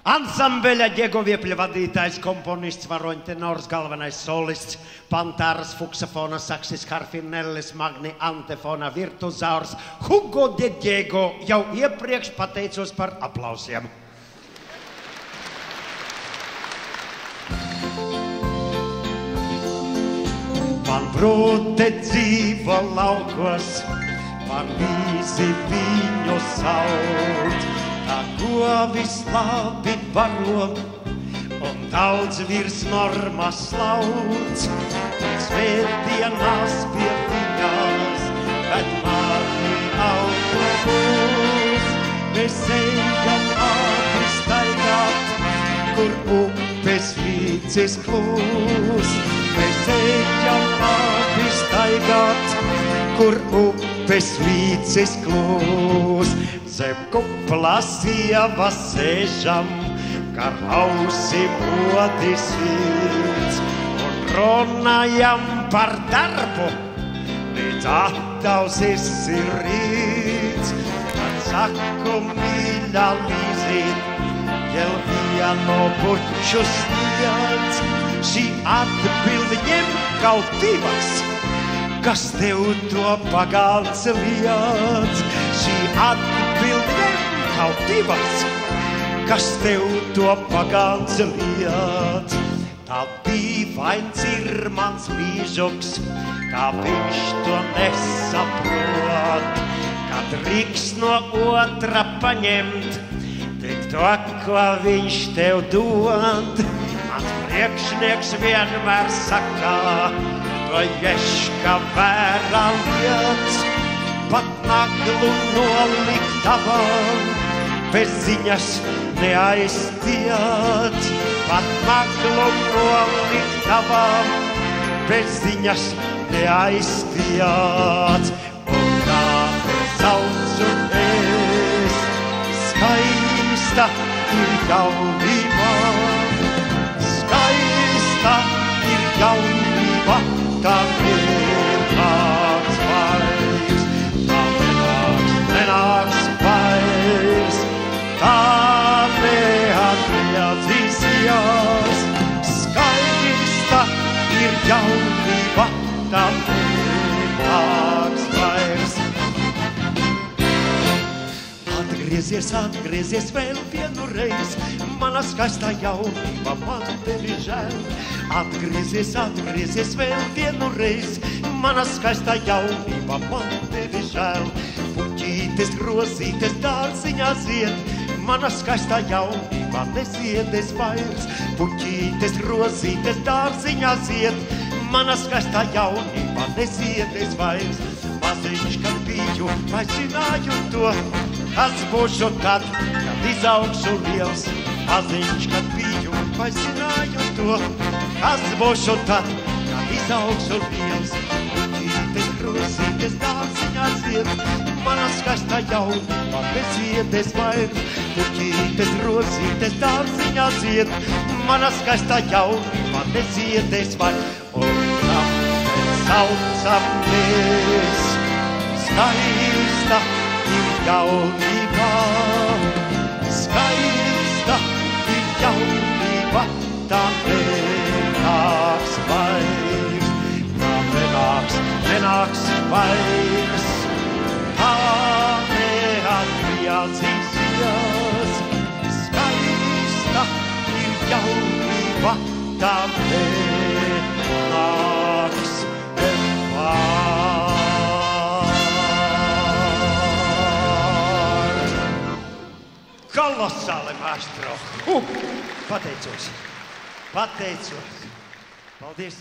Ansambļa Ģegoviepļa vadītājs, komponists, varoņu tenors, galvenais solists, pantāras, fuksafona, saksis, harfinellis, magni, antefona, virtuzaurs, Hugo de Diego. Jau iepriekš pateicos par aplausiem. Man brūte dzīvo laukos, man vīzi viņu sauc. Tā govis labi baro un daudz virs normas lauc. Svētdienās pie viņās, kad mani autobus. Mēs ejam ātri staigāt, kur upes līdzis klūs. Mēs ejam ātri staigāt, kur upes līdzis klūs. Zem kuplas sievas sēžam, kar ausim odis vīds, un runājam par darbu, līdz attausis ir rīts. Kad saku mīļā līzīt, jau vienu buču sniedz, šī atbild ņem kaut divas, kas tev to pagāns liedz. Šī atbild ņem kaut divas, kas tev to pagāns liedz. Tā dīvains ir mans mīžoks, kā viņš to nesaprot. Kad riks no otra paņemt, tik to, ko viņš tev dod. Mans priekšnieks vienmēr saka, to ješka vērā liec, pat naglu noliktavam, bez ziņas neaiztiec. Pat naglu noliktavam, bez ziņas neaiztiec. Un tā saucu es, skaista ir jaunībā, skaista ir jaunībā. Tā nenāks vairs, tā nenāks vairs, tā neatgriezīsies. Skaista ir jaunība, tā nenāks vairs. Atgriezies, atgriezies vēl vienu reiz, mana skaistā jaunība, man tevi žēl. Atgriezies, atgriezies vēl vienu reiz, mana skaistā jaunība, man tevi žēl. Puķītes, rozītes, dārziņā zied, mana skaistā jaunība neziedēs vairs. Puķītes, rozītes, dārziņā zied, mana skaistā jaunība neziedēs vairs. Maziņš, kad biju, vai zināju to, kas būšu tad, kad izaugšu liels. Maziņš, kad biju, vai zināju to, kas būšu tad, kad izaugšu liels. Puķītes, rozītes, dārziņā zied, mana skaistā jaunība neziedēs vairs. Puķītes, rozītes, dārziņā zied, mana skaistā jaunība neziedēs vairs. Un tāpēc saucamies, skaista ir jaunība, skaista ir jaunība, tā nenāks vairs, tā nenāks vairs, tā neatgriezīsies. Skaista ir jaunība, tā nenāks vairs. Kolosāli, maestro! Pateicos! Pateicos! Paldies!